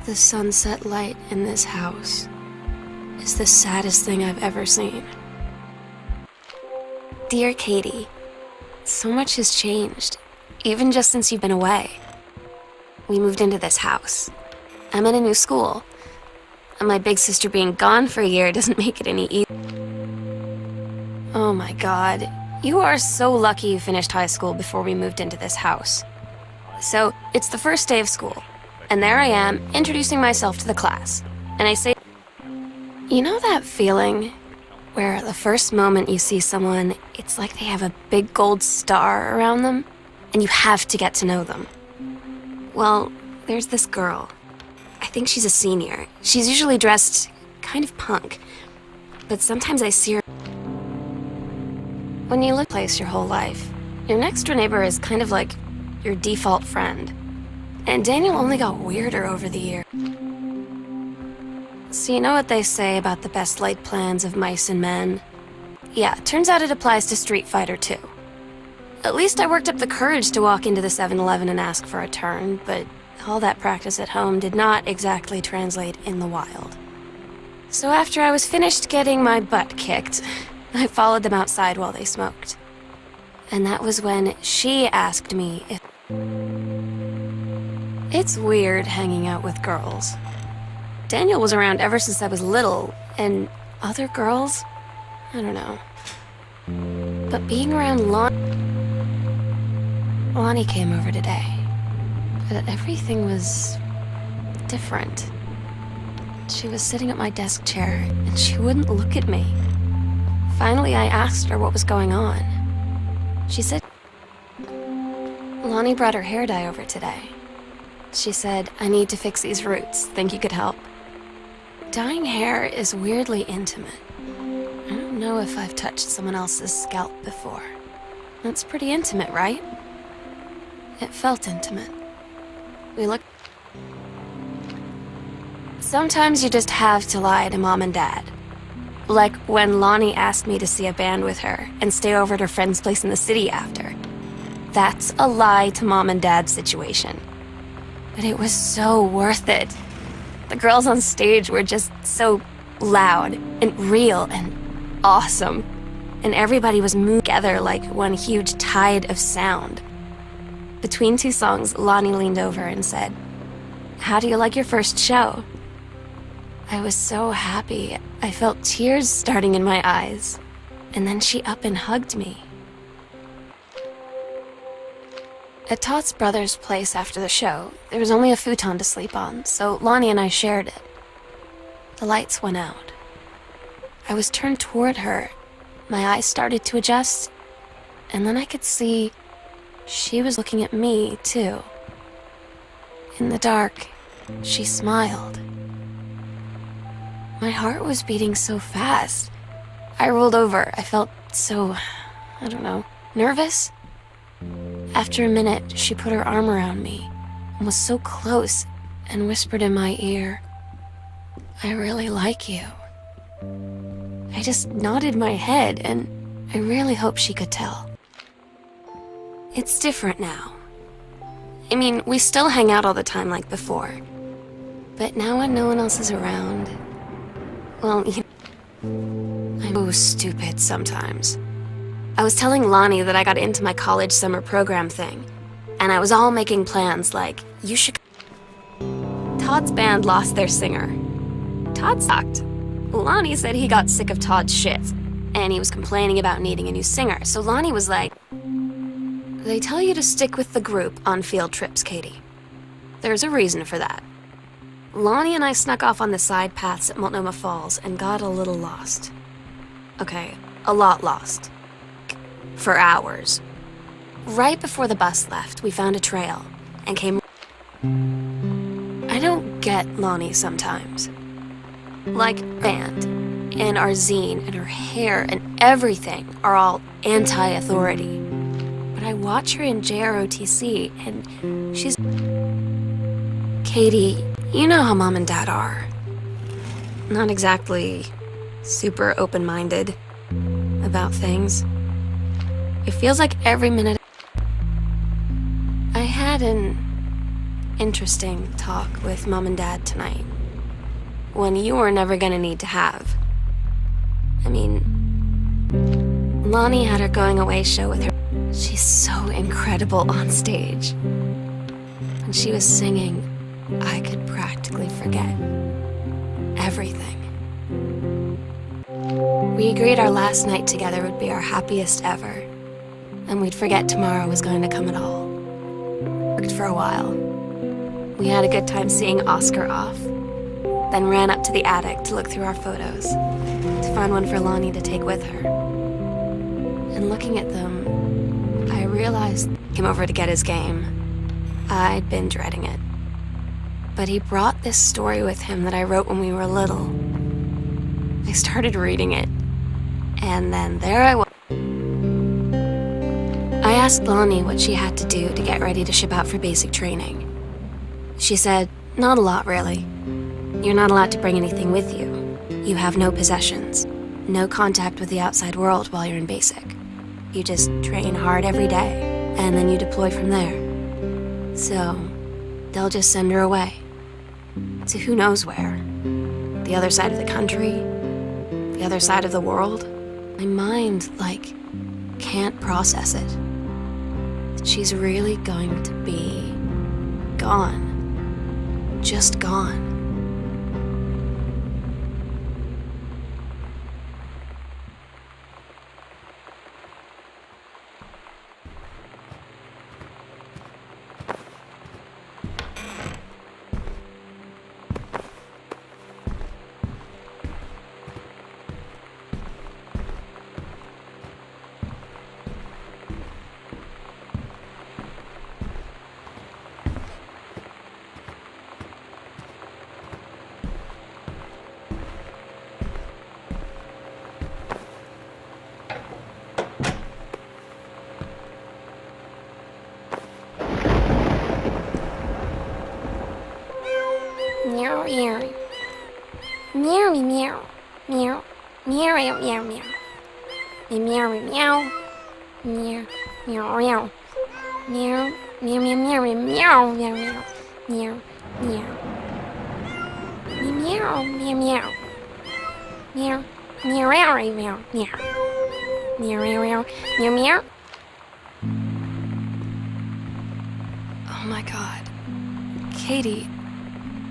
The sunset light in this house is the saddest thing I've ever seen. Dear Katie, so much has changed, even just since you've been away. We moved into this house. I'm in a new school, and my big sister being gone for a year doesn't make it any easier. Oh my God, you are so lucky you finished high school before we moved into this house. So, it's the first day of school, and there I am, introducing myself to the class. And I say, you know that feeling where the first moment you see someone, it's like they have a big gold star around them, and you have to get to know them? Well, there's this girl. I think she's a senior. She's usually dressed kind of punk, but sometimes I see her. When you live in a place your whole life, your next door neighbor is kind of like your default friend. And Daniel only got weirder over the year. So you know what they say about the best laid plans of mice and men? Yeah, turns out it applies to Street Fighter too. At least I worked up the courage to walk into the 7-Eleven and ask for a turn, but all that practice at home did not exactly translate in the wild. So after I was finished getting my butt kicked, I followed them outside while they smoked. And that was when she asked me if... It's weird hanging out with girls. Daniel was around ever since I was little, and other girls? I don't know. But being around Lonnie came over today. But everything was different. She was sitting at my desk chair, and she wouldn't look at me. Finally, I asked her what was going on. She said, Lonnie brought her hair dye over today. She said, I need to fix these roots. Think you could help? Dyeing hair is weirdly intimate. I don't know if I've touched someone else's scalp before. That's pretty intimate, right? It felt intimate. We looked... Sometimes you just have to lie to Mom and Dad. Like when Lonnie asked me to see a band with her and stay over at her friend's place in the city after. That's a lie to Mom and Dad situation. But it was so worth it. The girls on stage were just so loud and real and awesome. And everybody was moving together like one huge tide of sound. Between two songs, Lonnie leaned over and said, How do you like your first show? I was so happy. I felt tears starting in my eyes. And then she up and hugged me. At Todd's brother's place after the show, there was only a futon to sleep on, so Lonnie and I shared it. The lights went out. I was turned toward her. My eyes started to adjust, and then I could see she was looking at me, too. In the dark, she smiled. My heart was beating so fast. I rolled over. I felt so, I don't know, nervous. After a minute, she put her arm around me and was so close and whispered in my ear, I really like you. I just nodded my head, and I really hope she could tell. It's different now. I mean, we still hang out all the time like before. But now when no one else is around, well, I'm so stupid sometimes. I was telling Lonnie that I got into my college summer program thing, and I was all making plans like, you should... Todd's band lost their singer. Todd sucked. Lonnie said he got sick of Todd's shit, and he was complaining about needing a new singer, so Lonnie was like, they tell you to stick with the group on field trips, Katie. There's a reason for that. Lonnie and I snuck off on the side paths at Multnomah Falls and got a little lost. Okay, a lot lost. For hours. Right before the bus left, we found a trail and came... I don't get Lonnie sometimes. Like, band, and our zine, and her hair, and everything are all anti-authority. But I watch her in JROTC, and she's... Katie, you know how Mom and Dad are. Not exactly super open-minded about things. It feels like every minute I had an interesting talk with Mom and Dad tonight. One you were never gonna need to have. I mean, Lonnie had her going away show with her. She's so incredible on stage. When she was singing, I could practically forget everything. We agreed our last night together would be our happiest ever, and we'd forget tomorrow was going to come at all. Worked for a while. We had a good time seeing Oscar off, then ran up to the attic to look through our photos, to find one for Lonnie to take with her. And looking at them, I realized he came over to get his game. I'd been dreading it. But he brought this story with him that I wrote when we were little. I started reading it, and then there I was. I asked Lonnie what she had to do to get ready to ship out for basic training. She said, not a lot, really. You're not allowed to bring anything with you. You have no possessions, no contact with the outside world while you're in basic. You just train hard every day, and then you deploy from there. So, they'll just send her away. To who knows where. The other side of the country, the other side of the world. My mind, can't process it. She's really going to be gone. Just gone. Meow meow. Meow meow. Meow. Meow meow meow meow. Meow meow. Meow meow meow. Meow meow meow meow meow meow meow. Meow meow. Meow meow meow. Meow meow meow meow meow. Meow meow meow meow meow. Oh my God. Katie,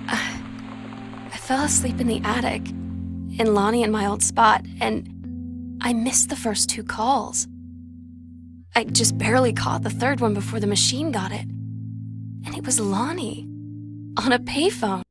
I fell asleep in the attic, in Lonnie and my old spot, and I missed the first 2 calls. I just barely caught the third one before the machine got it. And it was Lonnie, on a payphone.